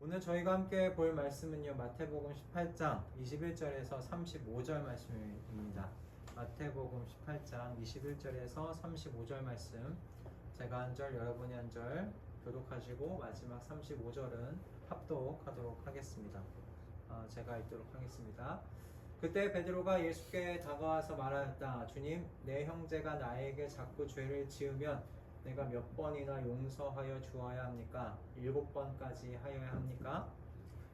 오늘 저희가 함께 볼 말씀은요, 마태복음 18장 21절에서 35절 말씀입니다. 마태복음 18장 21절에서 35절 말씀, 제가 한 절, 여러분이 한 절 교독하시고 마지막 35절은 합독하도록 하겠습니다. 제가 읽도록 하겠습니다. 그때 베드로가 예수께 다가와서 말하였다. 주님, 내 형제가 나에게 자꾸 죄를 지으면 내가 몇 번이나 용서하여 주어야 합니까? 7번까지 하여야 합니까?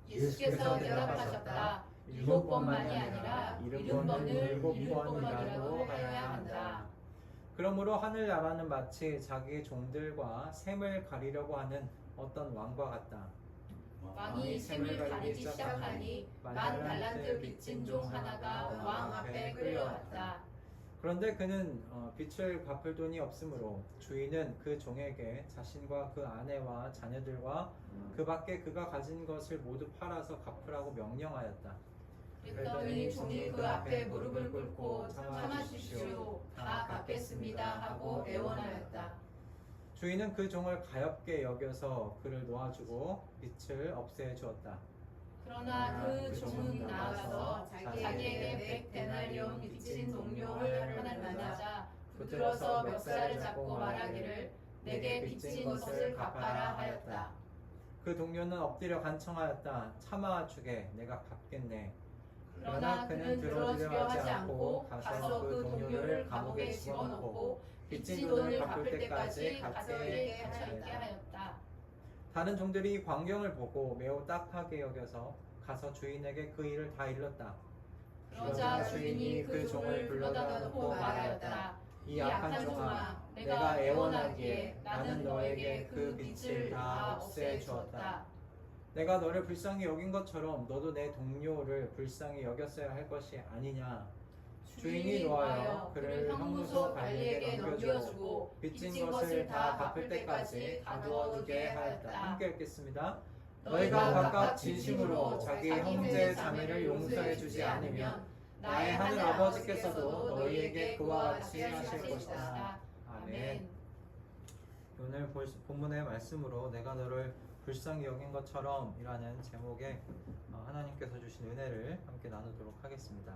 예수께서 대답하셨다. 7번만이 아니라 70번을 7번이라도 하여야 한다. 그러므로 하늘나라는 마치 자기 종들과 샘을 가리려고 하는 어떤 왕과 같다. 왕이 샘을 가리기 시작하니 10달란트 빚진 종 하나가 왕 앞에 끌려왔다. 그런데 그는 빚을 갚을 돈이 없으므로 주인은 그 종에게 자신과 그 아내와 자녀들과 그 밖에 그가 가진 것을 모두 팔아서 갚으라고 명령하였다. 그랬더니 종이 그 앞에 무릎을 꿇고 참아주십시오. 다 갚겠습니다 하고 애원하였다. 주인은 그 종을 가엾게 여겨서 그를 놓아주고 빚을 없애 주었다. 그러나 그 종은 나아가서 자기에게 100데나리온 빚진 동료를 하나를 만나자 붙들어서 멱살을 잡고 말하기를 내게 빚진 것을 갚아라 하였다. 그 동료는 엎드려 간청하였다. 참아 주게, 내가 갚겠네. 그러나 그는 들어주려 하지 않고 가서 그 동료를 감옥에 집어넣고 빚진 돈을 갚을 때까지 가짜에게 하게 하였다. 다른 종들이 이 광경을 보고 매우 딱하게 여겨서 가서 주인에게 그 일을 다 일렀다. 그러자 주인이 그 종을 불러다 놓고 말하였다. 이 악한 종아, 내가 애원하기에 나는 너에게 그 빚을 다 없애 주었다. 내가 너를 불쌍히 여긴 것처럼 너도 내 동료를 불쌍히 여겼어야 할 것이 아니냐. 주인이 놓아여 그를 형무소 관리에게 넘겨주고 빚진 것을 다 갚을 때까지 가두어두게 하였다. 함께 읽겠습니다. 너희가 각각 진심으로 자기 형제 자매를 용서해 주지 않으면 나의 하늘 아버지께서도 너희에게 그와 같이 하실 것이다. 아멘. 오늘 본문의 말씀으로 내가 너를 불쌍히 여긴 것처럼 이라는 제목의 하나님께서 주신 은혜를 함께 나누도록 하겠습니다.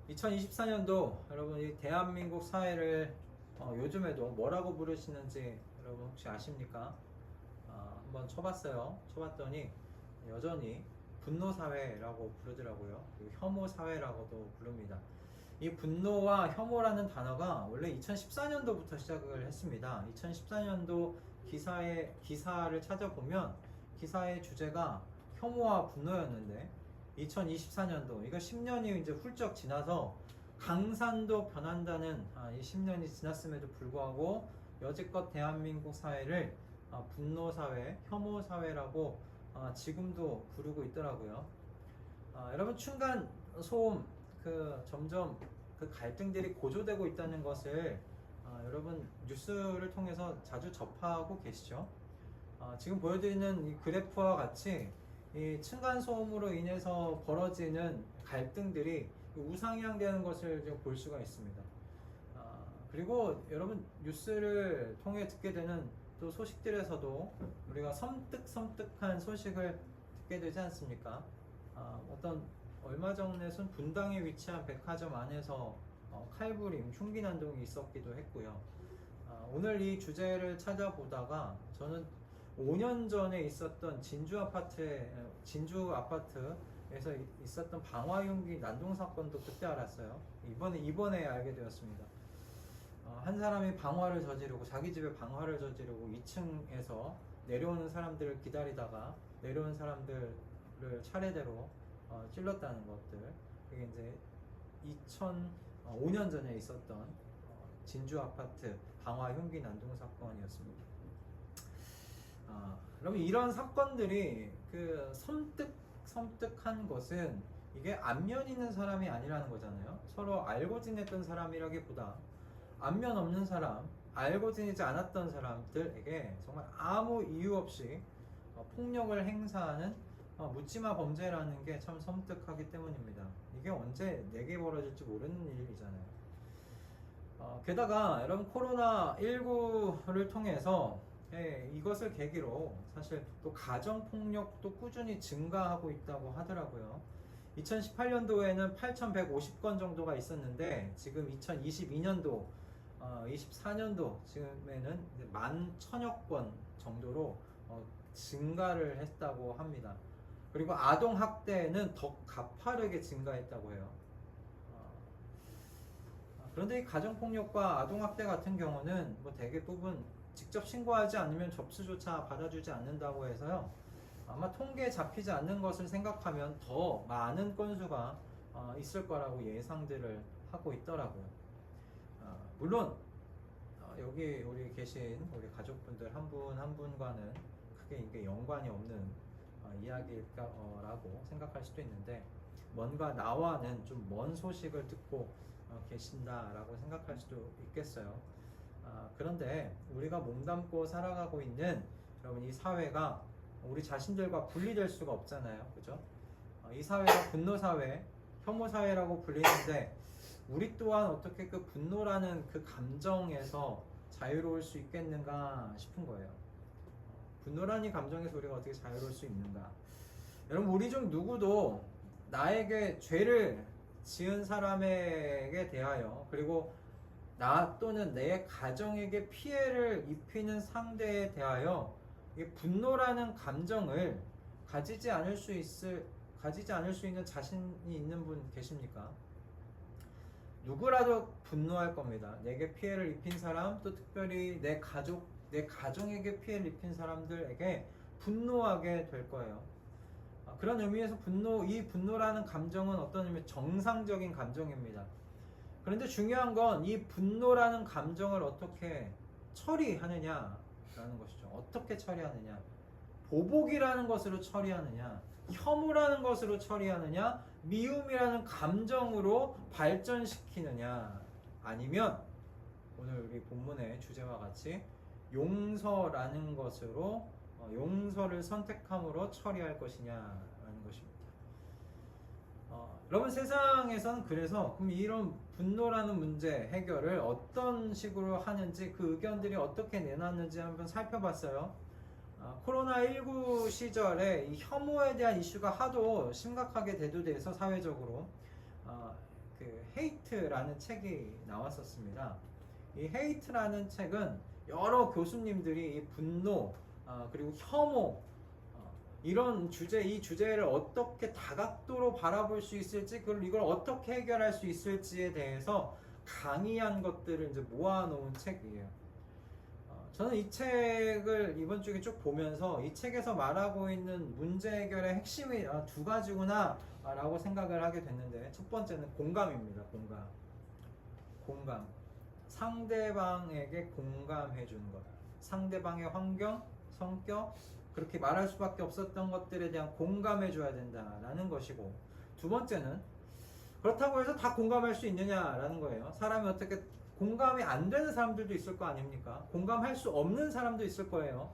2024년도 여러분 이 대한민국 사회를 요즘에도 뭐라고 부르시는지 여러분 혹시 아십니까? 한번 쳐봤더니 여전히 분노사회라고 부르더라고요. 혐오사회라고도 부릅니다. 이 분노와 혐오라는 단어가 원래 2014년도부터 시작을 했습니다. 2014년도 기사를 찾아보면 기사의 주제가 혐오와 분노였는데 2024년도 이거 10년이 이제 훌쩍 지나서 강산도 변한다는 이 10년이 지났음에도 불구하고 여지껏 대한민국 사회를 분노사회, 혐오사회라고 지금도 부르고 있더라고요. 여러분 층간 소음 점점 그 갈등들이 고조되고 있다는 것을 여러분 뉴스를 통해서 자주 접하고 계시죠? 지금 보여드리는 이 그래프와 같이 이 층간소음으로 인해서 벌어지는 갈등들이 우상향되는 것을 볼 수가 있습니다. 그리고 여러분 뉴스를 통해 듣게 되는 또 소식들에서도 우리가 섬뜩한 소식을 듣게 되지 않습니까? 얼마 전에선 분당에 위치한 백화점 안에서 칼부림, 흉기난동이 있었기도 했고요. 오늘 이 주제를 찾아보다가 저는 5년 전에 있었던 진주 아파트에서 있었던 방화흉기 난동 사건도 그때 알았어요. 이번에 알게 되었습니다. 한 사람이 자기 집에 방화를 저지르고 2층에서 내려오는 사람들을 기다리다가 내려오는 사람들을 차례대로 찔렀다는 것들. 그게 이제 2005년 전에 있었던 진주 아파트 방화 흉기 난동 사건이었습니다. 그러면 이런 사건들이 섬뜩한 것은 이게 안면 있는 사람이 아니라는 거잖아요. 서로 알고 지냈던 사람이라기보다 안면 없는 사람, 알고 지내지 않았던 사람들에게 정말 아무 이유 없이 폭력을 행사하는 묻지마 범죄라는 게 참 섬뜩하기 때문입니다. 이게 언제 내게 벌어질지 모르는 일이잖아요. 게다가 여러분 코로나19를 통해서 이것을 계기로 사실 또 가정폭력도 꾸준히 증가하고 있다고 하더라고요. 2018년도에는 8,150건 정도가 있었는데 지금 2022년도 24년도 지금에는 11,000여 건 정도로 증가를 했다고 합니다. 그리고 아동학대는 더 가파르게 증가했다고 해요. 그런데 이 가정폭력과 아동학대 같은 경우는 뭐 대부분 직접 신고하지 않으면 접수조차 받아주지 않는다고 해서요. 아마 통계에 잡히지 않는 것을 생각하면 더 많은 건수가 있을 거라고 예상들을 하고 있더라고요. 물론 여기 우리 계신 우리 가족분들 한 분 한 분과는 크게 이게 연관이 없는 이야기라고 생각할 수도 있는데 뭔가 나와는 좀 먼 소식을 듣고 계신다라고 생각할 수도 있겠어요. 그런데 우리가 몸담고 살아가고 있는 여러분 이 사회가 우리 자신들과 분리될 수가 없잖아요. 그죠? 이 사회가 분노사회, 혐오사회라고 불리는데 우리 또한 어떻게 그 분노라는 그 감정에서 자유로울 수 있겠는가 싶은 거예요. 분노라는 감정에서 우리가 어떻게 자유로울 수 있는가? 여러분 우리 중 누구도 나에게 죄를 지은 사람에게 대하여 그리고 나 또는 내 가정에게 피해를 입히는 상대에 대하여 분노라는 감정을 가지지 않을 수 있는 자신이 있는 분 계십니까? 누구라도 분노할 겁니다. 내게 피해를 입힌 사람, 또 특별히 내 가정에게 피해를 입힌 사람들에게 분노하게 될 거예요. 그런 의미에서 이 분노라는 감정은 어떤 의미 정상적인 감정입니다. 그런데 중요한 건 이 분노라는 감정을 어떻게 처리하느냐라는 것이죠. 어떻게 처리하느냐? 보복이라는 것으로 처리하느냐? 혐오라는 것으로 처리하느냐? 미움이라는 감정으로 발전시키느냐? 아니면 오늘 우리 본문의 주제와 같이 용서라는 것으로 용서를 선택함으로 처리할 것이냐라는 것입니다. 여러분 세상에서는 그래서 그럼 이런 분노라는 문제 해결을 어떤 식으로 하는지 그 의견들이 어떻게 내놨는지 한번 살펴봤어요. 코로나19 시절에 이 혐오에 대한 이슈가 하도 심각하게 대두돼서 사회적으로 그 헤이트라는 책이 나왔었습니다. 이 헤이트라는 책은 여러 교수님들이 이 분노 그리고 혐오 이런 이 주제를 어떻게 다각도로 바라볼 수 있을지, 그리고 이걸 어떻게 해결할 수 있을지에 대해서 강의한 것들을 이제 모아놓은 책이에요. 저는 이 책을 이번 주에 쭉 보면서 이 책에서 말하고 있는 문제 해결의 핵심이 두 가지구나 라고 생각을 하게 됐는데, 첫 번째는 공감입니다. 공감. 상대방에게 공감해 주는 것. 상대방의 환경, 성격, 그렇게 말할 수밖에 없었던 것들에 대한 공감해 줘야 된다라는 것이고, 두 번째는 그렇다고 해서 다 공감할 수 있느냐라는 거예요. 사람이 어떻게 공감이 안 되는 사람들도 있을 거 아닙니까? 공감할 수 없는 사람도 있을 거예요.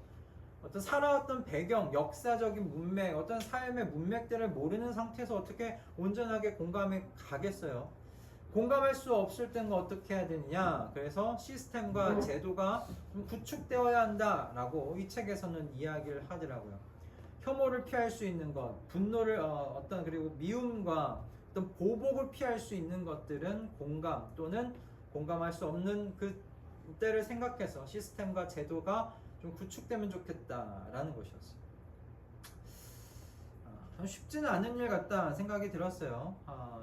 어떤 살아왔던 배경, 역사적인 문맥, 어떤 삶의 문맥들을 모르는 상태에서 어떻게 온전하게 공감이 가겠어요? 공감할 수 없을 때는 어떻게 해야 되느냐? 그래서 시스템과 제도가 좀 구축되어야 한다라고 이 책에서는 이야기를 하더라고요. 혐오를 피할 수 있는 것, 분노를 그리고 미움과 어떤 보복을 피할 수 있는 것들은 공감 또는 공감할 수 없는 그때를 생각해서 시스템과 제도가 좀 구축되면 좋겠다라는 것이었어요. 참 쉽지는 않은 일 같다 생각이 들었어요.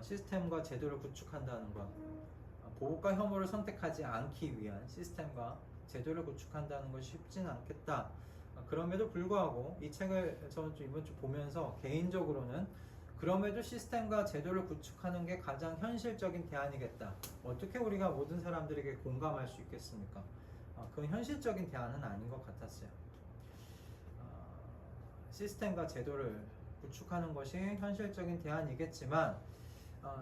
시스템과 제도를 구축한다는 것, 보복과 혐오를 선택하지 않기 위한 시스템과 제도를 구축한다는 것이 쉽지는 않겠다. 그럼에도 불구하고 이 책을 저는 이번 주 보면서 개인적으로는 그럼에도 시스템과 제도를 구축하는 게 가장 현실적인 대안이겠다. 어떻게 우리가 모든 사람들에게 공감할 수 있겠습니까? 그건 현실적인 대안은 아닌 것 같았어요. 시스템과 제도를 구축하는 것이 현실적인 대안이겠지만,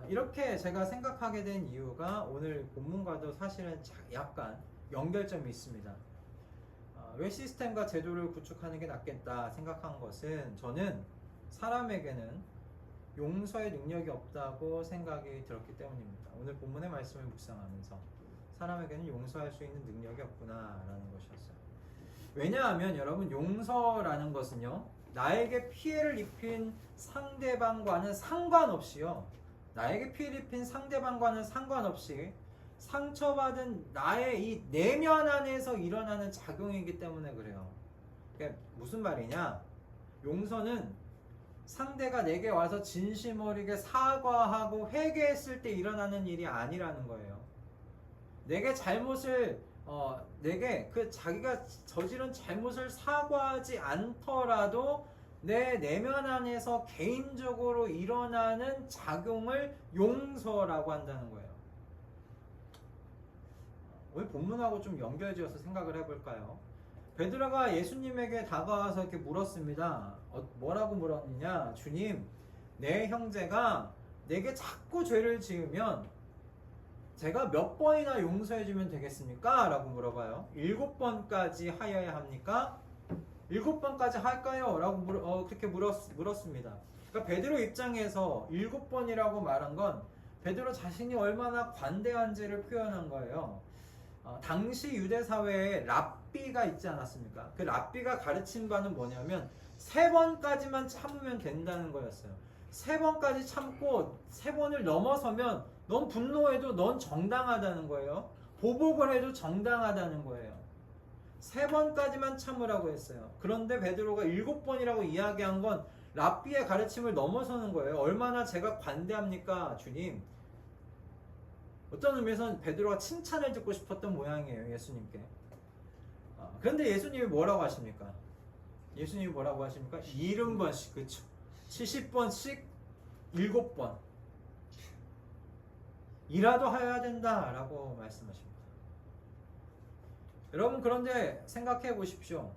이렇게 제가 생각하게 된 이유가 오늘 본문과도 사실은 약간 연결점이 있습니다. 왜 시스템과 제도를 구축하는 게 낫겠다 생각한 것은, 저는 사람에게는 용서의 능력이 없다고 생각이 들었기 때문입니다. 오늘 본문의 말씀을 묵상하면서 사람에게는 용서할 수 있는 능력이 없구나라는 것이었어요. 왜냐하면 여러분 용서라는 것은요, 나에게 피해를 입힌 상대방과는 상관없이요, 나에게 피해를 입힌 상대방과는 상관없이 상처받은 나의 이 내면 안에서 일어나는 작용이기 때문에 그래요. 그러니까 무슨 말이냐, 용서는 상대가 내게 와서 진심 어리게 사과하고 회개했을 때 일어나는 일이 아니라는 거예요. 내게 잘못을 내게 그 자기가 저지른 잘못을 사과하지 않더라도 내 내면 안에서 개인적으로 일어나는 작용을 용서라고 한다는 거예요. 오늘 본문하고 좀 연결지어서 생각을 해볼까요? 베드로가 예수님에게 다가와서 이렇게 물었습니다. 뭐라고 물었느냐? 주님, 내 형제가 내게 자꾸 죄를 지으면 제가 몇 번이나 용서해주면 되겠습니까? 라고 물어봐요. 7번까지 하여야 합니까? 7번까지 할까요? 라고 그렇게 물었습니다. 그러니까 베드로 입장에서 7번이라고 말한 건 베드로 자신이 얼마나 관대한지를 표현한 거예요. 당시 유대 사회에 랍비가 있지 않았습니까? 그 랍비가 가르친 바는 뭐냐면 3번까지만 참으면 된다는 거였어요. 3번까지 참고 3번을 넘어서면 넌 분노해도 넌 정당하다는 거예요. 보복을 해도 정당하다는 거예요. 3번까지만 참으라고 했어요. 그런데 베드로가 7번이라고 이야기한 건 랍비의 가르침을 넘어서는 거예요. 얼마나 제가 관대합니까, 주님? 어떤 의미에서는 베드로가 칭찬을 듣고 싶었던 모양이에요, 예수님께. 그런데 예수님이 뭐라고 하십니까? 예수님이 뭐라고 하십니까? 70번씩, 그쵸? 70번씩 7번 이라도 하여야 된다라고 말씀하십니다. 여러분, 그런데 생각해 보십시오.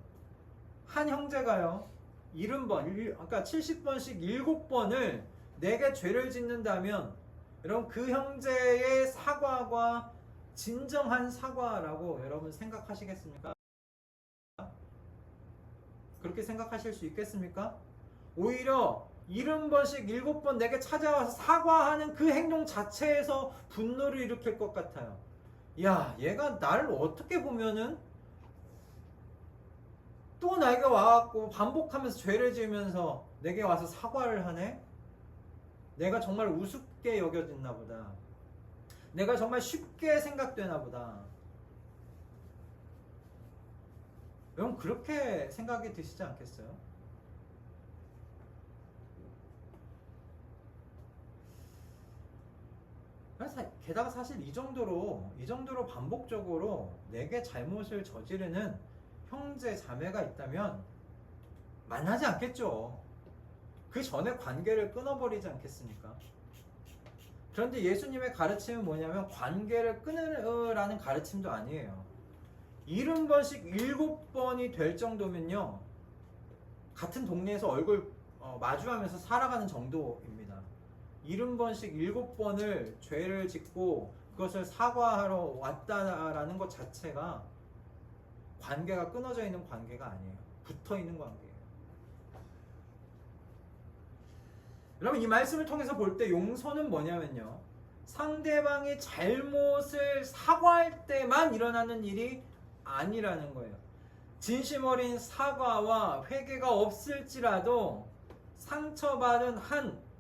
한 형제가요, 70번, 그러니까 70번씩 7번을 내게 죄를 짓는다면 여러분, 그 형제의 사과가 진정한 사과라고 여러분 생각하시겠습니까? 그렇게 생각하실 수 있겠습니까? 오히려 70번씩 7번 내게 찾아와서 사과하는 그 행동 자체에서 분노를 일으킬 것 같아요. 야, 얘가 나를 어떻게 보면은 또 나에게 와갖고 반복하면서 죄를 지으면서 내게 와서 사과를 하네? 내가 정말 우습게 여겨졌나 보다. 내가 정말 쉽게 생각되나 보다. 여러분, 그렇게 생각이 드시지 않겠어요? 게다가 사실 이 정도로 반복적으로 내게 잘못을 저지르는 형제 자매가 있다면 만나지 않겠죠. 그 전에 관계를 끊어버리지 않겠습니까? 그런데 예수님의 가르침은 뭐냐면 관계를 끊으라는 가르침도 아니에요. 70번씩 7번이 될 정도면요, 같은 동네에서 얼굴 마주하면서 살아가는 정도입니다. 70번씩 7번을 죄를 짓고 그것을 사과하러 왔다라는 것 자체가 관계가 끊어져 있는 관계가 아니에요. 붙어 있는 관계예요. 여러분, 이 말씀을 통해서 볼 때 용서는 뭐냐면요, 상대방이 잘못을 사과할 때만 일어나는 일이 아니라는 거예요. 진심 어린 사과와 회개가 없을지라도 상처받은 한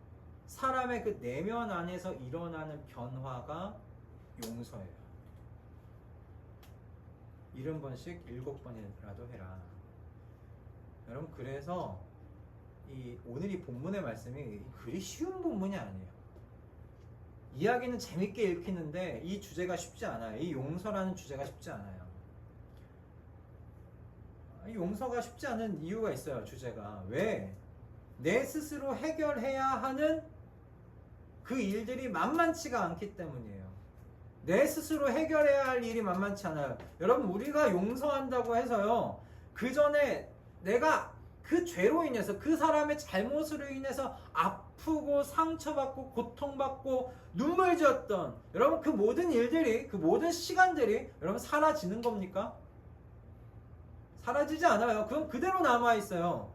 사람의 그 내면 안에서 일어나는 변화가 용서예요. 70번씩 7번이라도 해라. 여러분, 그래서 오늘 이 본문의 말씀이 그리 쉬운 본문이 아니에요. 이야기는 재밌게 읽히는데 이 주제가 쉽지 않아요. 이 용서라는 주제가 쉽지 않아요. 이 용서가 쉽지 않은 이유가 있어요. 주제가. 왜? 내 스스로 해결해야 하는 그 일들이 만만치가 않기 때문이에요. 내 스스로 해결해야 할 일이 만만치 않아요. 여러분, 우리가 용서한다고 해서요, 그 전에 내가 그 죄로 인해서, 그 사람의 잘못으로 인해서 아프고 상처받고 고통받고 눈물 지었던 여러분, 그 모든 일들이, 그 모든 시간들이 여러분 사라지는 겁니까? 사라지지 않아요. 그건 그대로 남아있어요.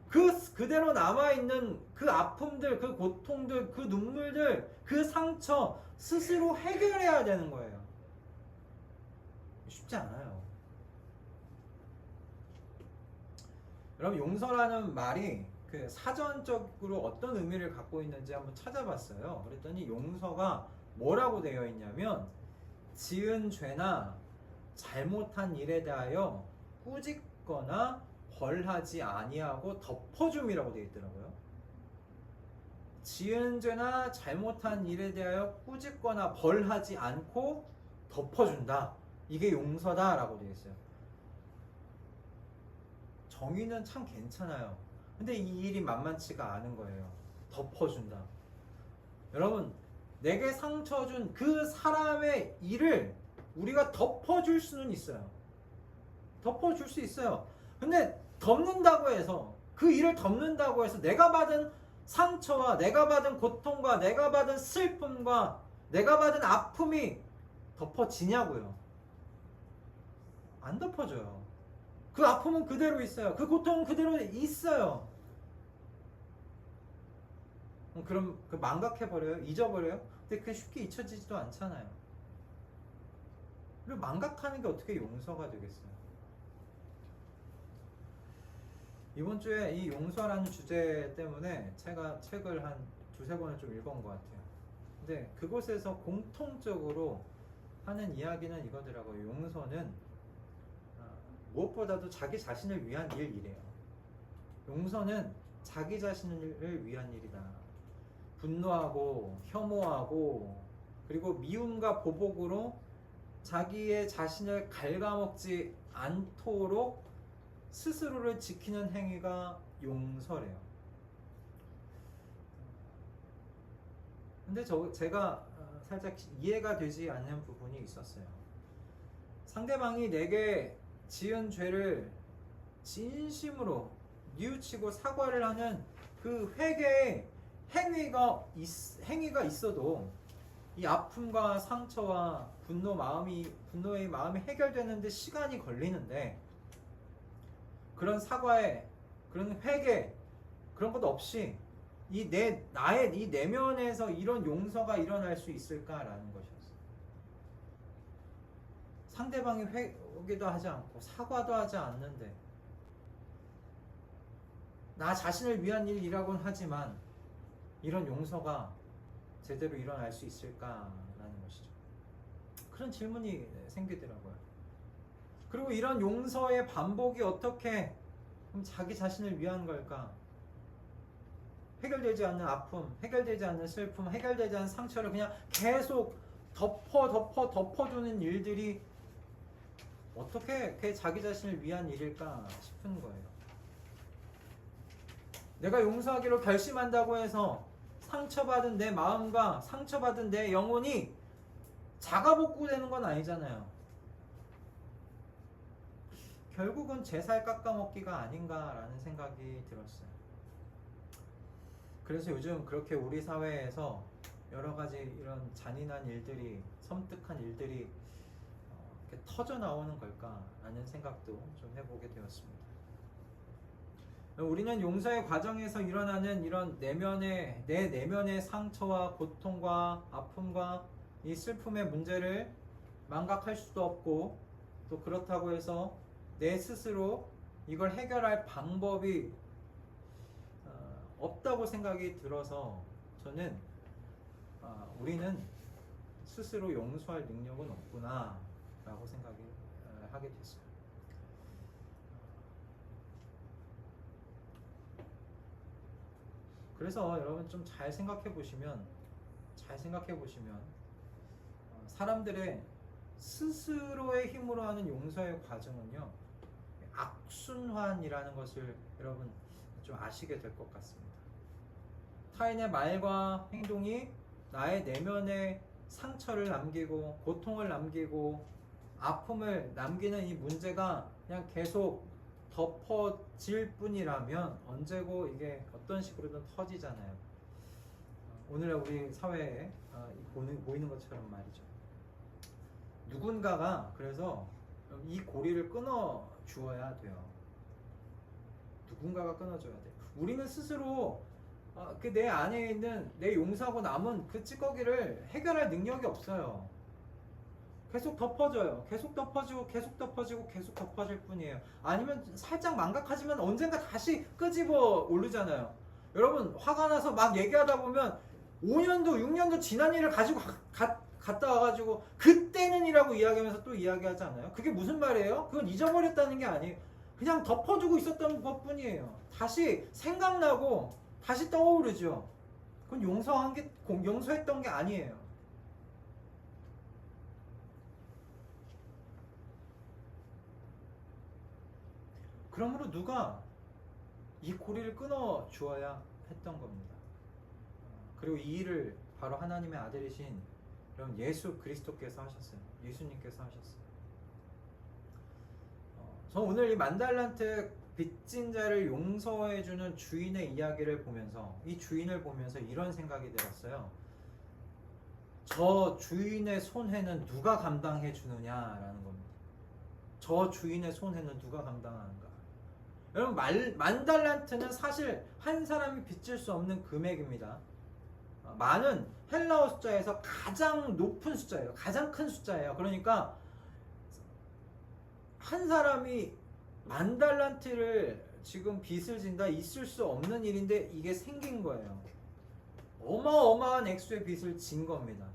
그대로 남아있는 그 아픔들, 그 고통들, 그 눈물들, 그 상처 스스로 해결해야 되는 거예요. 쉽지 않아요. 여러분 용서라는 말이 그 사전적으로 어떤 의미를 갖고 있는지 한번 찾아봤어요. 그랬더니 용서가 뭐라고 되어 있냐면 지은 죄나 잘못한 일에 대하여 꾸짖거나 벌하지 아니하고 덮어줌이라고 되어 있더라고요. 지은 죄나 잘못한 일에 대하여 꾸짖거나 벌하지 않고 덮어준다. 이게 용서다라고 되어 있어요. 정의는 참 괜찮아요. 근데 이 일이 만만치가 않은 거예요. 덮어준다. 여러분, 내게 상처 준 그 사람의 일을 우리가 덮어줄 수는 있어요. 덮어줄 수 있어요. 근데 덮는다고 해서, 그 일을 덮는다고 해서 내가 받은 상처와 내가 받은 고통과 내가 받은 슬픔과 내가 받은 아픔이 덮어지냐고요. 안 덮어져요. 그 아픔은 그대로 있어요. 그 고통은 그대로 있어요. 그럼 그 망각해버려요? 잊어버려요? 근데 그게 쉽게 잊혀지지도 않잖아요. 그리고 망각하는 게 어떻게 용서가 되겠어요? 이번 주에 이 용서라는 주제 때문에 제가 책을 한 두세 권을 좀 읽어온 것 같아요. 근데 그곳에서 공통적으로 하는 이야기는 이거더라고요. 용서는 무엇보다도 자기 자신을 위한 일이래요. 용서는 자기 자신을 위한 일이다. 분노하고 혐오하고 그리고 미움과 보복으로 자기의 자신을 갉아먹지 않도록 스스로를 지키는 행위가 용서래요. 근데 제가 살짝 이해가 되지 않는 부분이 있었어요. 상대방이 내게 지은 죄를 진심으로 뉘우치고 사과를 하는 그 회개의 행위가 있어도 이 아픔과 상처와 분노의 마음이 해결되는데 시간이 걸리는데, 그런 사과에 그런 회개 그런 것도 없이 나의 이 내면에서 이런 용서가 일어날 수 있을까라는 것이었어요. 상대방이 회개도 하지 않고 사과도 하지 않는데 나 자신을 위한 일이라고는 하지만 이런 용서가 제대로 일어날 수 있을까라는 것이죠. 그런 질문이 생기더라고요. 그리고 이런 용서의 반복이 어떻게 자기 자신을 위한 걸까? 해결되지 않는 아픔, 해결되지 않는 슬픔, 해결되지 않는 상처를 그냥 계속 덮어주는 일들이 어떻게 자기 자신을 위한 일일까 싶은 거예요. 내가 용서하기로 결심한다고 해서 상처받은 내 마음과 상처받은 내 영혼이 자가복구되는 건 아니잖아요. 결국은 제 살 깎아먹기가 아닌가라는 생각이 들었어요. 그래서 요즘 그렇게 우리 사회에서 여러 가지 이런 잔인한 일들이, 섬뜩한 일들이 이렇게 터져 나오는 걸까라는 생각도 좀 해보게 되었습니다. 우리는 용서의 과정에서 일어나는 이런 내 내면의 상처와 고통과 아픔과 이 슬픔의 문제를 망각할 수도 없고, 또 그렇다고 해서 내 스스로 이걸 해결할 방법이 없다고 생각이 들어서 저는 우리는 스스로 용서할 능력은 없구나 라고 생각이 하게 됐어요. 그래서 여러분 좀 잘 생각해 보시면 사람들의 스스로의 힘으로 하는 용서의 과정은요, 악순환이라는 것을 여러분 좀 아시게 될 것 같습니다. 타인의 말과 행동이 나의 내면에 상처를 남기고 고통을 남기고 아픔을 남기는 이 문제가 그냥 계속 덮어질 뿐이라면 언제고 이게 어떤 식으로든 터지잖아요. 오늘 우리 사회에 보이는 것처럼 말이죠. 누군가가 그래서 이 고리를 끊어 주어야 돼요. 누군가가 끊어줘야 돼. 우리는 스스로 그 내 안에 있는 내 용서하고 남은 그 찌꺼기를 해결할 능력이 없어요. 계속 덮어져요. 계속 덮어지고 계속 덮어지고 계속 덮어질 뿐이에요. 아니면 살짝 망각하지만 언젠가 다시 끄집어 오르잖아요. 여러분 화가 나서 막 얘기하다 보면 5년도 6년도 지난 일을 가지고 갔다 와가지고 그때는이라고 이야기하면서 또 이야기하지 않아요? 그게 무슨 말이에요? 그건 잊어버렸다는 게 아니에요. 그냥 덮어두고 있었던 것 뿐이에요. 다시 생각나고 다시 떠오르죠. 그건 용서했던 게 아니에요. 그러므로 누가 이 고리를 끊어 주어야 했던 겁니다. 그리고 이 일을 바로 하나님의 아들이신 여러분 예수 그리스도께서 하셨어요. 예수님께서 하셨어요. 저 오늘 이 만달란트 빚진 자를 용서해주는 주인의 이야기를 보면서 이 주인을 보면서 이런 생각이 들었어요. 저 주인의 손해는 누가 감당해 주느냐라는 겁니다. 저 주인의 손해는 누가 감당하는가? 여러분 만달란트는 사실 한 사람이 빚질 수 없는 금액입니다. 많은 헬라어 숫자에서 가장 높은 숫자예요. 가장 큰 숫자예요. 그러니까 한 사람이 만달란트를 지금 빚을 진다 있을 수 없는 일인데 이게 생긴 거예요. 어마어마한 액수의 빚을 진 겁니다.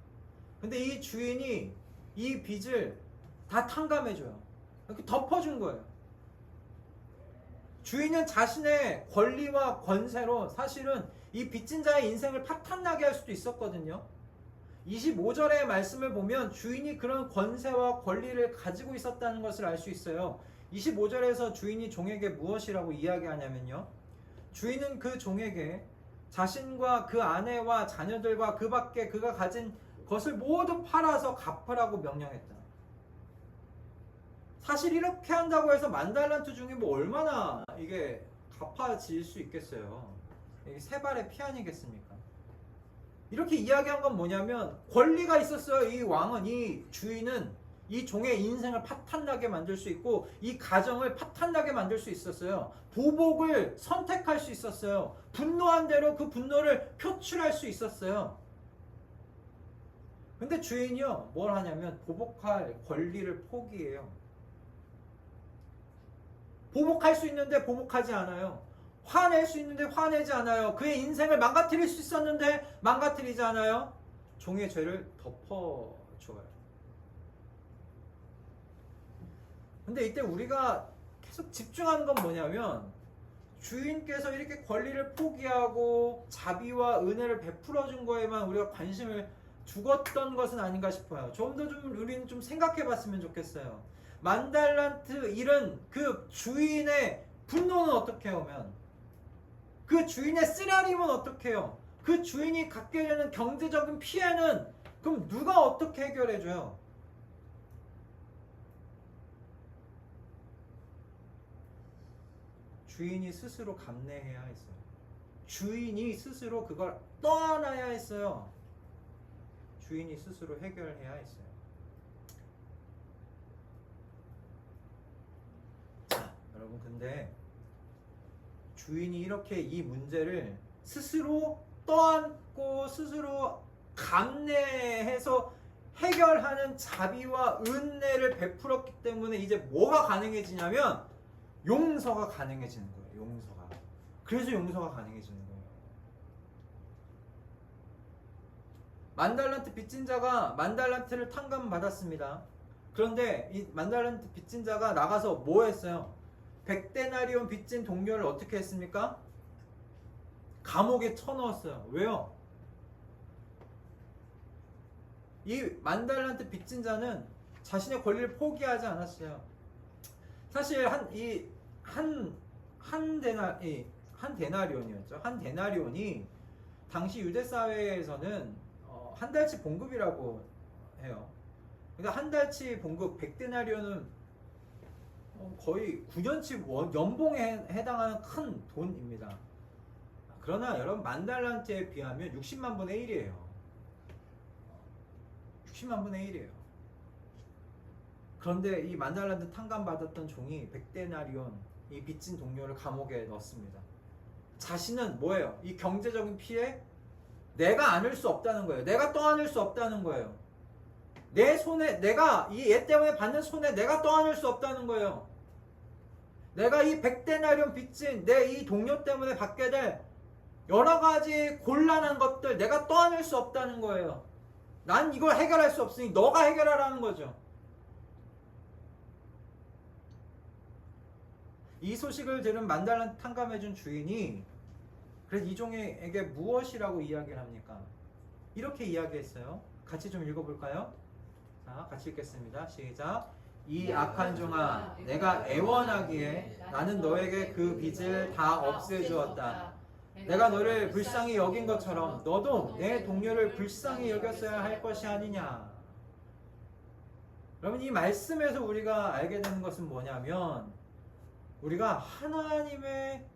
근데 이 주인이 이 빚을 다 탕감해줘요. 이렇게 덮어준 거예요. 주인은 자신의 권리와 권세로 사실은 이 빚진 자의 인생을 파탄나게 할 수도 있었거든요. 25절의 말씀을 보면 주인이 그런 권세와 권리를 가지고 있었다는 것을 알 수 있어요. 25절에서 주인이 종에게 무엇이라고 이야기하냐면요. 주인은 그 종에게 자신과 그 아내와 자녀들과 그 밖에 그가 가진 것을 모두 팔아서 갚으라고 명령했다. 사실 이렇게 한다고 해서 만달란트 중에 뭐 얼마나 이게 갚아질 수 있겠어요. 이게 세 발의 피 아니겠습니까? 이렇게 이야기한 건 뭐냐면 권리가 있었어요. 이 왕은, 이 주인은 이 종의 인생을 파탄나게 만들 수 있고 이 가정을 파탄나게 만들 수 있었어요. 보복을 선택할 수 있었어요. 분노한 대로 그 분노를 표출할 수 있었어요. 근데 주인이요 뭘 하냐면 보복할 권리를 포기해요. 보복할 수 있는데 보복하지 않아요. 화낼 수 있는데 화내지 않아요. 그의 인생을 망가뜨릴 수 있었는데 망가뜨리지 않아요. 종의 죄를 덮어줘요. 근데 이때 우리가 계속 집중하는 건 뭐냐면 주인께서 이렇게 권리를 포기하고 자비와 은혜를 베풀어 준 거에만 우리가 관심을 두었던 것은 아닌가 싶어요. 좀 더 우리는 좀 생각해 봤으면 좋겠어요. 만달란트 잃은 그 주인의 분노는 어떻게 오면, 그 주인의 쓰라림은 어떻게 해요? 그 주인이 갖게 되는 경제적인 피해는 그럼 누가 어떻게 해결해 줘요? 주인이 스스로 감내해야 했어요. 주인이 스스로 그걸 떠안아야 했어요. 주인이 스스로 해결해야 했어요. 자, 여러분 근데 주인이 이렇게 이 문제를 스스로 떠안고 스스로 감내해서 해결하는 자비와 은혜를 베풀었기 때문에 이제 뭐가 가능해지냐면 용서가 가능해지는 거예요. 용서가. 그래서 용서가 가능해지는 거예요. 만달란트 빚진 자가 만달란트를 탕감받았습니다. 그런데 이 만달란트 빚진 자가 나가서 뭐 했어요? 100데나리온 빚진 동료를 어떻게 했습니까? 감옥에 쳐넣었어요. 왜요? 이 만달란트 빚진 자는 자신의 권리를 포기하지 않았어요. 사실 한 데나리온이었죠. 한 데나리온이 당시 유대 사회에서는 한 달치 봉급이라고 해요. 그러니까 한 달치 봉급 100데나리온은 거의 9년치 연봉에 해당하는 큰 돈입니다. 그러나 여러분 만달란트에 비하면 60만 분의 1이에요. 60만 분의 1이에요. 그런데 이 만달란트 탕감받았던 종이 100데나리온 이 빚진 동료를 감옥에 넣습니다. 자신은 뭐예요? 이 경제적인 피해 내가 안을 수 없다는 거예요. 내가 떠안을 수 없다는 거예요. 내 손에, 내가 이 얘 때문에 받는 손에 내가 떠안을 수 없다는 거예요. 내가 이 100데나리온 빚진 내 이 동료 때문에 받게 될 여러 가지 곤란한 것들 내가 떠안을 수 없다는 거예요. 난 이걸 해결할 수 없으니 너가 해결하라는 거죠. 이 소식을 들은 만달란트 탕감해준 주인이 그래서 이 종에게 무엇이라고 이야기를 합니까? 이렇게 이야기했어요. 같이 좀 읽어볼까요? 자, 같이 읽겠습니다. 시작. 이 악한 종아, 내가 애원하기에 나는 너에게 그 빚을 다 없애주었다. 내가 너를 불쌍히 여긴 것처럼 너도 내 동료를 불쌍히 여겼어야 할 것이 아니냐. 여러분, 이 말씀에서 우리가 알게 되는 것은 뭐냐면 우리가 하나님의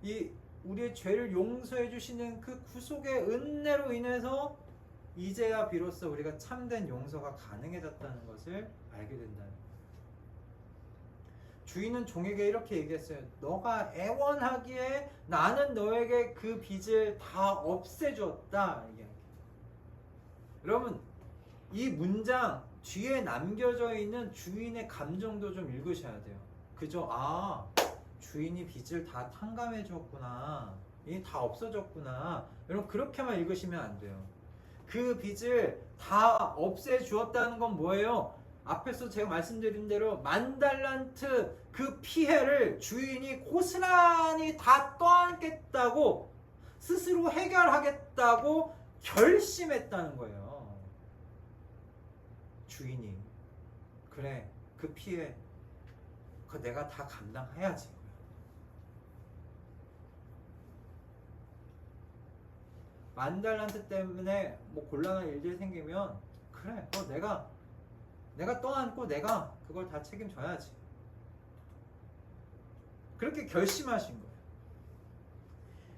이 우리의 죄를 용서해 주시는 그 구속의 은혜로 인해서 이제야 비로소 우리가 참된 용서가 가능해졌다는 것을 알게 된다는 거예요. 주인은 종에게 이렇게 얘기했어요. 너가 애원하기에 나는 너에게 그 빚을 다 없애줬다. 여러분, 이 문장 뒤에 남겨져 있는 주인의 감정도 좀 읽으셔야 돼요. 그죠? 아, 주인이 빚을 다 탕감해 줬구나. 이 다 없어졌구나. 여러분, 그렇게만 읽으시면 안 돼요. 그 빚을 다 없애 주었다는 건 뭐예요? 앞에서 제가 말씀드린 대로 만달란트 그 피해를 주인이 고스란히 다 떠안겠다고 스스로 해결하겠다고 결심했다는 거예요. 주인이. 그래, 그 피해 그거 내가 다 감당해야지. 만달란트 때문에 뭐 곤란한 일들이 생기면 그래, 내가 떠안고 내가 그걸 다 책임져야지. 그렇게 결심하신 거예요.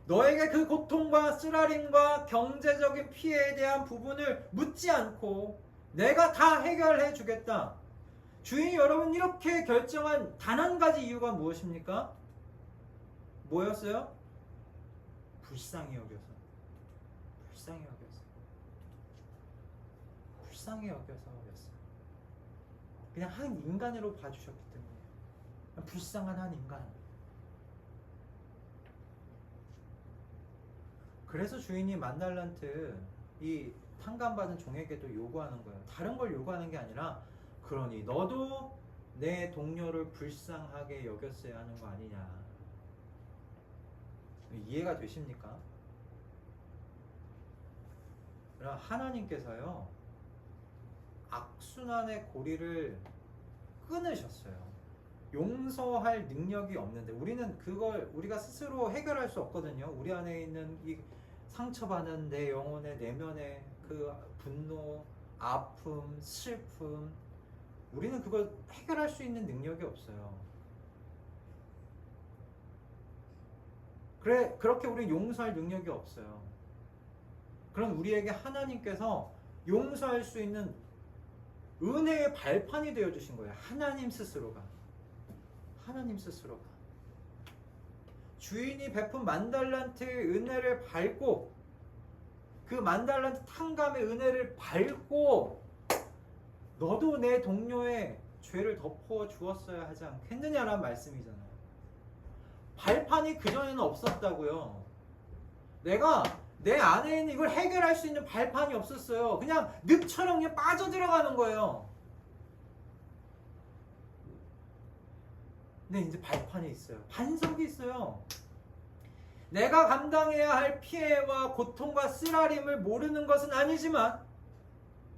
너에게 그 고통과 쓰라림과 경제적인 피해에 대한 부분을 묻지 않고 내가 다 해결해 주겠다. 주인이 여러분 이렇게 결정한 단 한 가지 이유가 무엇입니까? 뭐였어요? 불쌍히 여겨서. 불쌍히 여겨서 그냥 한 인간으로 봐주셨기 때문에 불쌍한 한 인간. 그래서 주인이 만달란트 이 탕감받은 종에게도 요구하는 거예요. 다른 걸 요구하는 게 아니라 그러니 너도 내 동료를 불쌍하게 여겼어야 하는 거 아니냐. 이해가 되십니까? 하나님께서요 악순환의 고리를 끊으셨어요. 용서할 능력이 없는데 우리는 그걸 우리가 스스로 해결할 수 없거든요. 우리 안에 있는 이 상처받은 내 영혼의 내면의 그 분노, 아픔, 슬픔, 우리는 그걸 해결할 수 있는 능력이 없어요. 그렇게 우리는 용서할 능력이 없어요. 그럼 우리에게 하나님께서 용서할 수 있는 은혜의 발판이 되어주신 거예요. 하나님 스스로가. 주인이 베푼 만달란트의 은혜를 밟고 그 만달란트 탕감의 은혜를 밟고 너도 내 동료의 죄를 덮어 주었어야 하지 않겠느냐라는 말씀이잖아요. 발판이 그전에는 없었다고요. 내가 내 안에 있는 이걸 해결할 수 있는 발판이 없었어요. 그냥 늪처럼 그냥 빠져들어가는 거예요. 근데 이제 발판이 있어요. 반석이 있어요. 내가 감당해야 할 피해와 고통과 쓰라림을 모르는 것은 아니지만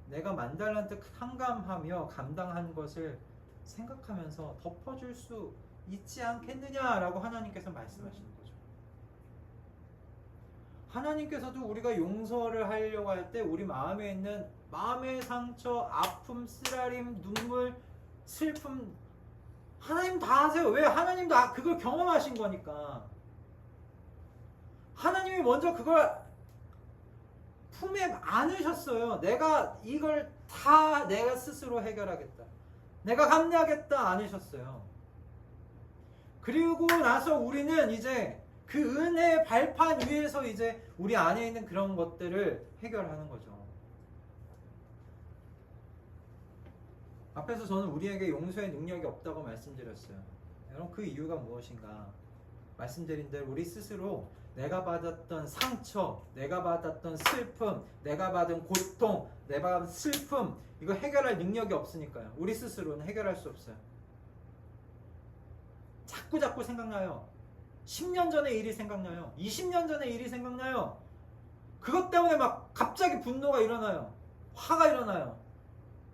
내가 만달란트 탕감하며 감당한 것을 생각하면서 덮어줄 수 있지 않겠느냐라고 하나님께서 말씀하시는 거죠. 하나님께서도 우리가 용서를 하려고 할 때 우리 마음에 있는 마음의 상처, 아픔, 쓰라림, 눈물, 슬픔 하나님 다 아세요. 왜? 하나님도 그걸 경험하신 거니까. 하나님이 먼저 그걸 품에 안으셨어요. 내가 이걸 다 내가 스스로 해결하겠다. 내가 감내하겠다 안으셨어요. 그리고 나서 우리는 이제 그 은혜의 발판 위에서 이제 우리 안에 있는 그런 것들을 해결하는 거죠. 앞에서 저는 우리에게 용서의 능력이 없다고 말씀드렸어요. 여러분 그 이유가 무엇인가? 말씀드린 대로 우리 스스로 내가 받았던 상처, 내가 받았던 슬픔, 내가 받은 고통, 내가 받은 슬픔 이거 해결할 능력이 없으니까요. 우리 스스로는 해결할 수 없어요. 자꾸 생각나요. 10년 전의 일이 생각나요. 20년 전의 일이 생각나요. 그것 때문에 막 갑자기 분노가 일어나요. 화가 일어나요.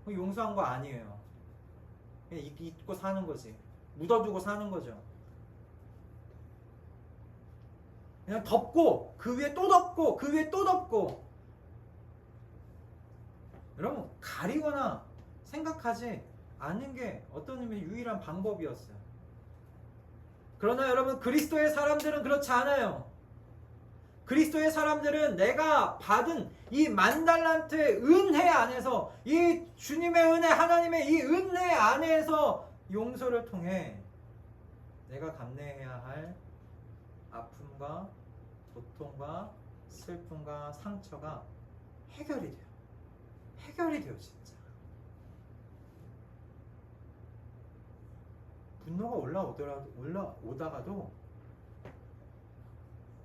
용서한 거 아니에요. 그냥 잊고 사는 거지. 묻어두고 사는 거죠. 그냥 덮고 그 위에 또 덮고 그 위에 또 덮고. 여러분 가리거나 생각하지 않는 게 어떤 의미의 유일한 방법이었어요. 그러나 여러분 그리스도의 사람들은 그렇지 않아요. 그리스도의 사람들은 내가 받은 이 10,000달란트의 은혜 안에서 이 주님의 은혜 하나님의 이 은혜 안에서 용서를 통해 내가 감내해야 할 아픔과 고통과 슬픔과 상처가 해결이 돼요. 해결이 돼요 진짜. 분노가 올라오다가도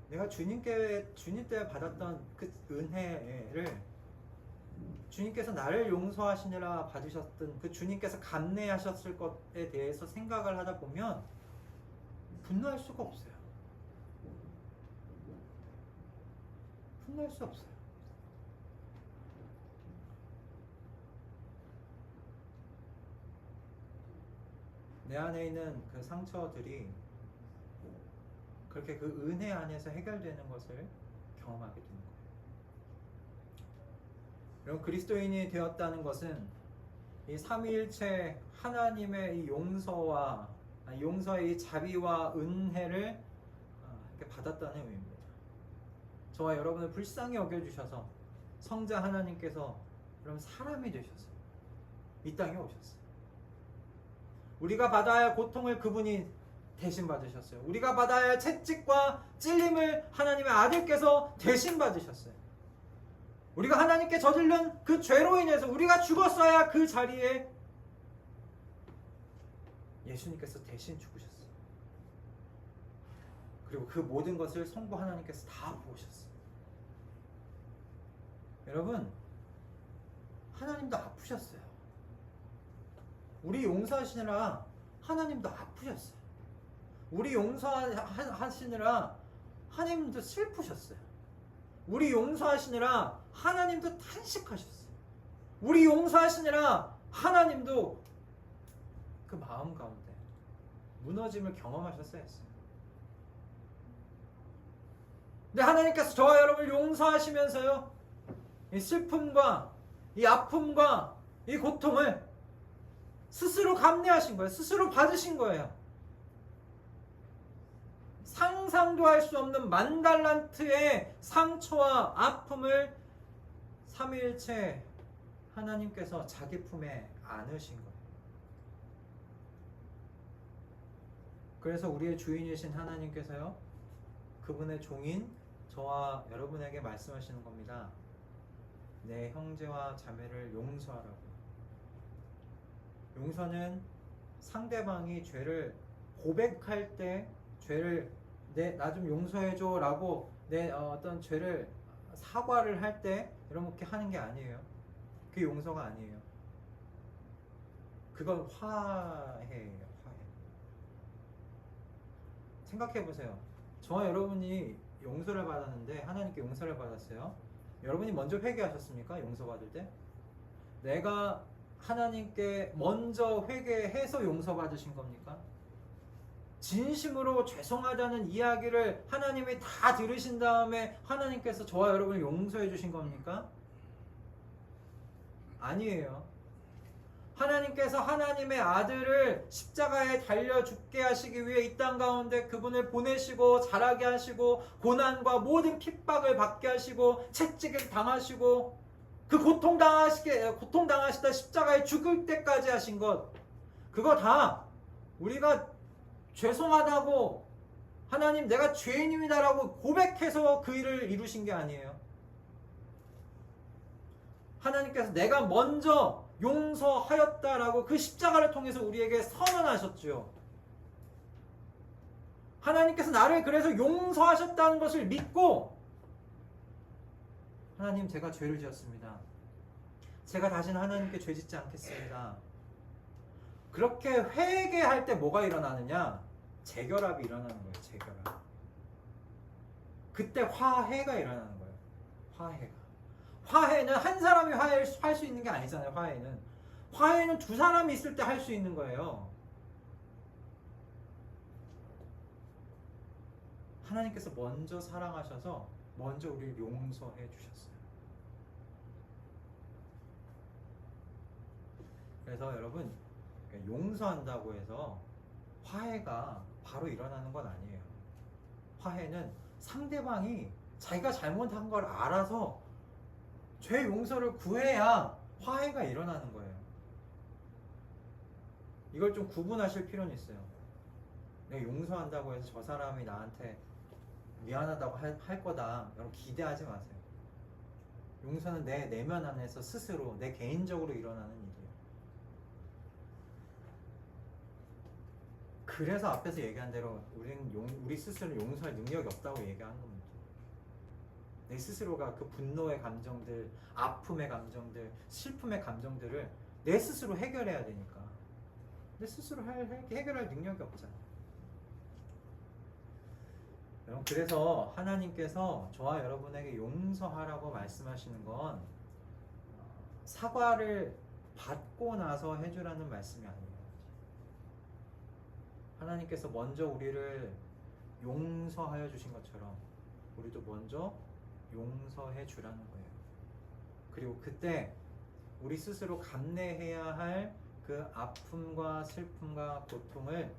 내가 주님 때 받았던 그 은혜를 주님께서 나를 용서하시느라 받으셨던 그 주님께서 감내하셨을 것에 대해서 생각을 하다 보면 분노할 수가 없어요. 분노할 수 없어요. 내 안에 있는 그 상처들이 그렇게 그 은혜 안에서 해결되는 것을 경험하게 되는 거예요. 여러분 그리스도인이 되었다는 것은 이 삼위일체 하나님의 이 용서의 이 자비와 은혜를 이렇게 받았다는 의미입니다. 저와 여러분을 불쌍히 여겨주셔서 성자 하나님께서 여러분 사람이 되셔서 이 땅에 오셨어요. 우리가 받아야 할 고통을 그분이 대신 받으셨어요. 우리가 받아야 할 채찍과 찔림을 하나님의 아들께서 대신 받으셨어요. 우리가 하나님께 저지른 그 죄로 인해서 우리가 죽었어야 그 자리에 예수님께서 대신 죽으셨어요. 그리고 그 모든 것을 성부 하나님께서 다 보셨어요. 여러분 하나님도 아프셨어요. 우리 용서하시느라 하나님도 아프셨어요. 우리 용서하시느라 하나님도 슬프셨어요. 우리 용서하시느라 하나님도 탄식하셨어요. 우리 용서하시느라 하나님도 그 마음 가운데 무너짐을 경험하셨어야 했어요. 근데 하나님께서 저와 여러분을 용서하시면서요 이 슬픔과 이 아픔과 이 고통을 스스로 감내하신 거예요. 스스로 받으신 거예요. 상상도 할 수 없는 10,000달란트의 상처와 아픔을 삼위일체 하나님께서 자기 품에 안으신 거예요. 그래서 우리의 주인이신 하나님께서요 그분의 종인 저와 여러분에게 말씀하시는 겁니다. 내 형제와 자매를 용서하라고. 용서는 상대방이 죄를 고백할 때 죄를 나 좀 용서해줘 라고 내 어떤 죄를 사과를 할 때 이렇게 하는 게 아니에요. 그게 용서가 아니에요. 그건 화해예요. 화해. 생각해보세요. 저와 여러분이 용서를 받았는데 하나님께 용서를 받았어요. 여러분이 먼저 회개하셨습니까? 용서받을 때? 내가 하나님께 먼저 회개해서 용서받으신 겁니까? 진심으로 죄송하다는 이야기를 하나님이 다 들으신 다음에 하나님께서 저와 여러분을 용서해 주신 겁니까? 아니에요. 하나님께서 하나님의 아들을 십자가에 달려 죽게 하시기 위해 이 땅 가운데 그분을 보내시고 자라게 하시고 고난과 모든 핍박을 받게 하시고 채찍을 당하시고 그 고통당하시다 십자가에 죽을 때까지 하신 것, 그거 다 우리가 죄송하다고 하나님 내가 죄인입니다라고 고백해서 그 일을 이루신 게 아니에요. 하나님께서 내가 먼저 용서하였다라고 그 십자가를 통해서 우리에게 선언하셨죠. 하나님께서 나를 그래서 용서하셨다는 것을 믿고 하나님 제가 죄를 지었습니다. 제가 다시는 하나님께 죄 짓지 않겠습니다. 그렇게 회개할 때 뭐가 일어나느냐? 재결합이 일어나는 거예요. 재결합. 그때 화해가 일어나는 거예요. 화해가. 화해는 한 사람이 화해를 할 수 있는 게 아니잖아요. 화해는 두 사람이 있을 때 할 수 있는 거예요. 하나님께서 먼저 사랑하셔서 먼저 우리를 용서해 주셨어요. 그래서 여러분, 용서한다고 해서 화해가 바로 일어나는 건 아니에요. 화해는 상대방이 자기가 잘못한 걸 알아서 죄 용서를 구해야 화해가 일어나는 거예요. 이걸 좀 구분하실 필요는 있어요. 내가 용서한다고 해서 저 사람이 나한테 미안하다고 할 거다. 여러분 기대하지 마세요. 용서는 내 내면 안에서 스스로 내 개인적으로 일어나는 일이에요. 그래서 앞에서 얘기한 대로 우리 스스로는 용서할 능력이 없다고 얘기하는 겁니다. 내 스스로가 그 분노의 감정들, 아픔의 감정들, 슬픔의 감정들을 내 스스로 해결해야 되니까. 내 스스로 해결할 능력이 없잖아요. 여러분, 그래서 하나님께서 저와 여러분에게 용서하라고 말씀하시는 건 사과를 받고 나서 해주라는 말씀이 아니에요. 하나님께서 먼저 우리를 용서하여 주신 것처럼 우리도 먼저 용서해 주라는 거예요. 그리고 그때 우리 스스로 감내해야 할 그 아픔과 슬픔과 고통을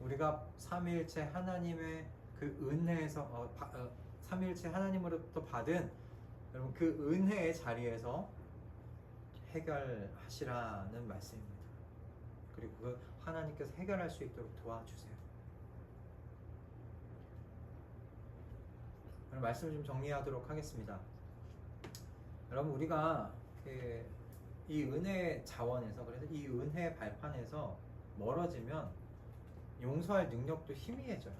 우리가 삼위일체 하나님의 그 은혜에서 삼위일체 하나님으로부터 받은 여러분 그 은혜의 자리에서 해결하시라는 말씀입니다. 그리고 그 하나님께서 해결할 수 있도록 도와주세요. 오늘 말씀을 좀 정리하도록 하겠습니다. 여러분, 우리가 이 은혜 자원에서, 그래서 이 은혜 발판에서 멀어지면 용서할 능력도 희미해져요.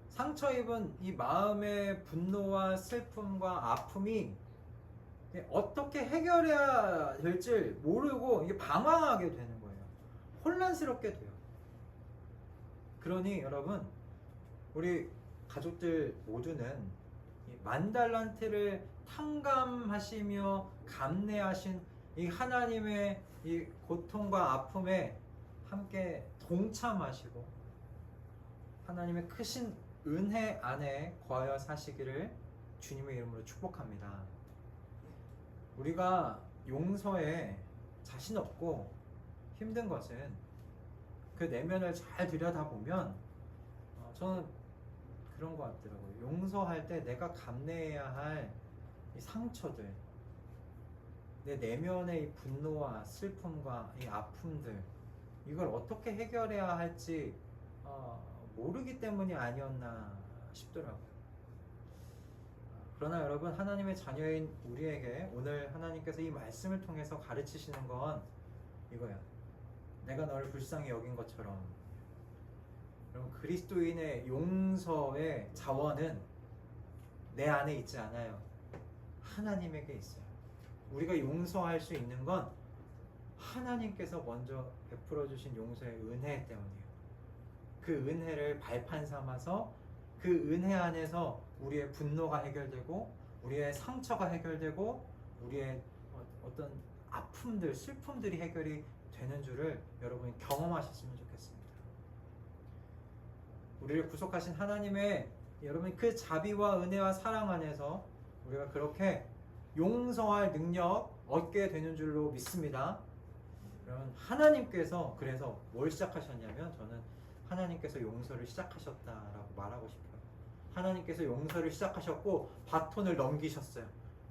상처 입은 이 마음의 분노와 슬픔과 아픔이 어떻게 해결해야 될지 모르고 이게 방황하게 되는 거예요. 혼란스럽게 돼요. 그러니 여러분, 우리 가족들 모두는 이 만달란트를 탕감하시며 감내하신 이 하나님의 이 고통과 아픔에 함께 동참하시고 하나님의 크신 은혜 안에 거하여 사시기를 주님의 이름으로 축복합니다. 우리가 용서에 자신 없고 힘든 것은 그 내면을 잘 들여다보면 저는 그런 것 같더라고요. 용서할 때 내가 감내해야 할 이 상처들, 내 내면의 이 분노와 슬픔과 이 아픔들, 이걸 어떻게 해결해야 할지 모르기 때문이 아니었나 싶더라고요. 그러나 여러분, 하나님의 자녀인 우리에게 오늘 하나님께서 이 말씀을 통해서 가르치시는 건 이거야. 내가 너를 불쌍히 여긴 것처럼. 여러분, 그리스도인의 용서의 자원은 내 안에 있지 않아요. 하나님에게 있어요. 우리가 용서할 수 있는 건 하나님께서 먼저 베풀어 주신 용서의 은혜 때문이에요. 그 은혜를 발판 삼아서 그 은혜 안에서 우리의 분노가 해결되고 우리의 상처가 해결되고 우리의 어떤 아픔들, 슬픔들이 해결이 되는 줄을 여러분이 경험하셨으면 좋겠습니다. 우리를 구속하신 하나님의 여러분 그 자비와 은혜와 사랑 안에서 우리가 그렇게 용서할 능력 얻게 되는 줄로 믿습니다. 여러분, 하나님께서 그래서 뭘 시작하셨냐면, 저는 하나님께서 용서를 시작하셨다라고 말하고 싶어요. 하나님께서 용서를 시작하셨고 바톤을 넘기셨어요.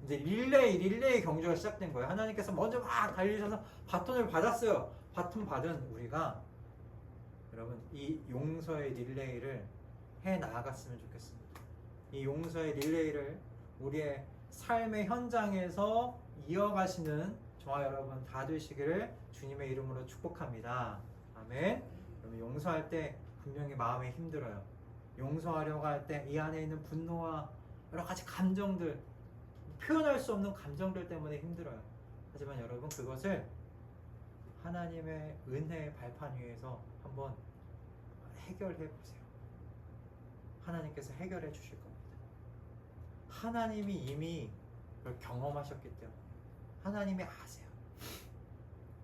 이제 릴레이 경주가 시작된 거예요. 하나님께서 먼저 막 달리셔서 바톤을 받았어요. 바톤 받은 우리가 여러분 이 용서의 릴레이를 해 나아갔으면 좋겠습니다. 이 용서의 릴레이를 우리의 삶의 현장에서 이어가시는 저와 여러분 다 되시기를 주님의 이름으로 축복합니다. 아멘. 여러분 용서할 때 분명히 마음에 힘들어요. 용서하려고 할 때 이 안에 있는 분노와 여러 가지 감정들, 표현할 수 없는 감정들 때문에 힘들어요. 하지만 여러분 그것을 하나님의 은혜의 발판 위에서 한번 해결해 보세요. 하나님께서 해결해 주실 겁니다. 하나님이 이미 그걸 경험하셨기 때문에 하나님이 아세요.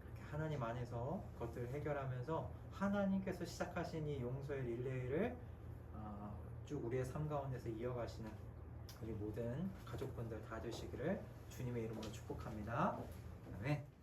그렇게 하나님 안에서 그것들을 해결하면서 하나님께서 시작하신 이 용서의 릴레이를 쭉 우리의 삶 가운데서 이어가시는 우리 모든 가족분들 다 되시기를 주님의 이름으로 축복합니다. 아멘.